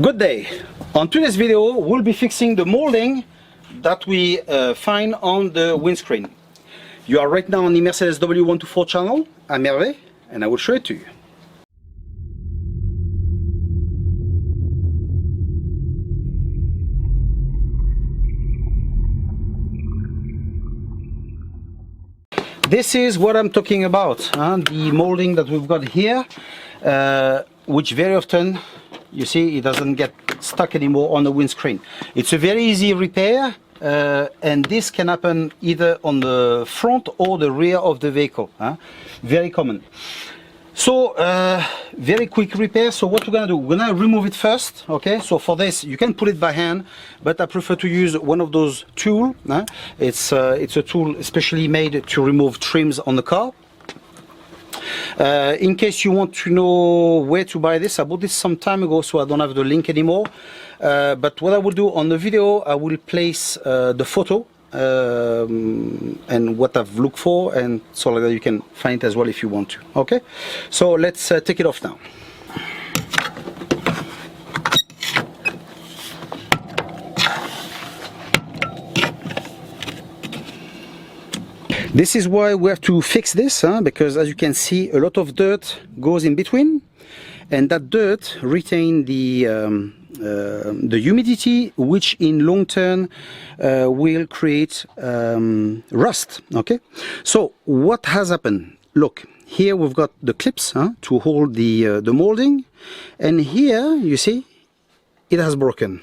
Good day. On today's video we'll be fixing the molding that we find on the windscreen. You are right now on the Mercedes W124 channel. I'm Hervé and I will show it to you. This is what I'm talking about, the molding that we've got here, which very often you see it doesn't get stuck anymore on the windscreen. It's a very easy repair, and this can happen either on the front or the rear of the vehicle. Very common. So very quick repair. So what we're gonna do, we're gonna remove it first. Okay, so for this you can put it by hand, but I prefer to use one of those tools. It's a tool especially made to remove trims on the car. In case you want to know where to buy this, I bought this some time ago, so I don't have the link anymore. But what I will do on the video, I will place the photo and what I've looked for, and so that you can find it as well if you want to. Okay, so let's take it off now. This is why we have to fix this, because as you can see, a lot of dirt goes in between, and that dirt retains the humidity, which in long term will create rust. Okay, so what has happened? Look, here we've got the clips to hold the molding, and here you see it has broken.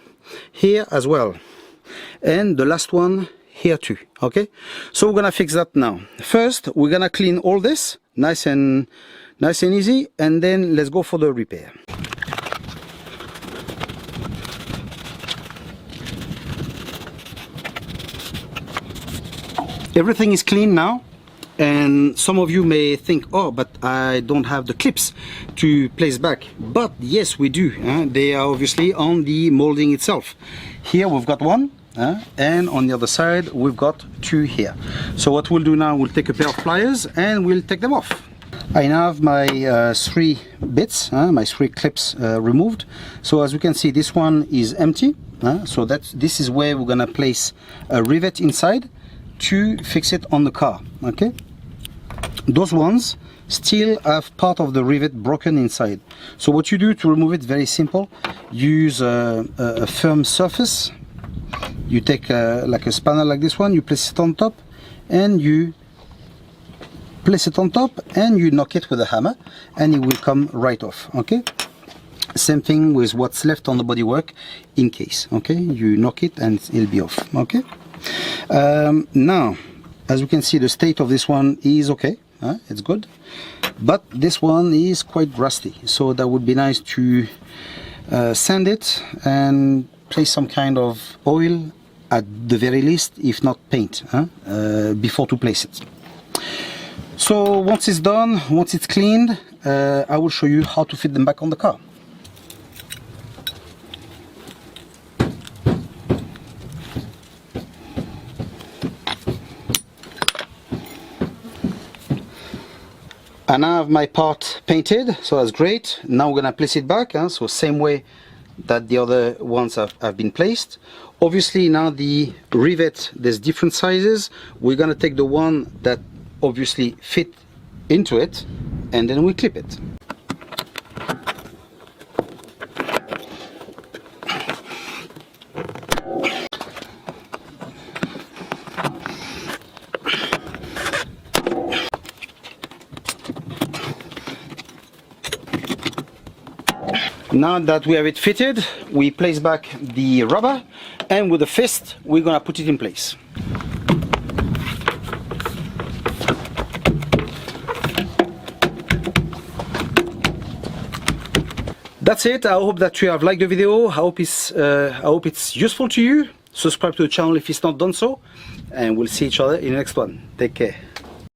Here as well, and the last one here too. Okay, so we're gonna fix that now. First we're gonna clean all this nice and easy, and then let's go for the repair. Everything is clean now, and some of you may think, oh, but I don't have the clips to place back. But yes, we do. They are obviously on the molding itself. Here we've got one, and on the other side we've got two here. So what we'll do now, we'll take a pair of pliers and we'll take them off. I now have my three bits, my three clips removed. So as you can see, this one is empty. So this is where we're gonna place a rivet inside to fix it on the car. Okay, those ones still have part of the rivet broken inside. So what you do to remove it, very simple. Use a firm surface. You take like a spanner like this one, you place it on top, and you place it on top, and you knock it with a hammer, and it will come right off. Okay, same thing with what's left on the bodywork, in case. Okay, you knock it and it'll be off. Okay, now as you can see, the state of this one is okay, it's good, but this one is quite rusty, so that would be nice to sand it and place some kind of oil at the very least, if not paint, before to place it. So once it's done, once it's cleaned, I will show you how to fit them back on the car. And I have my part painted, so that's great. Now we're gonna place it back, so same way that the other ones have been placed. Obviously now the rivet, there's different sizes. We're gonna take the one that obviously fit into it, and then we clip it. Now that we have it fitted, we place back the rubber, and with a fist we're gonna put it in place. That's it. I hope that you have liked the video. I hope it's useful to you. Subscribe to the channel if it's not done so, and we'll see each other in the next one. Take care.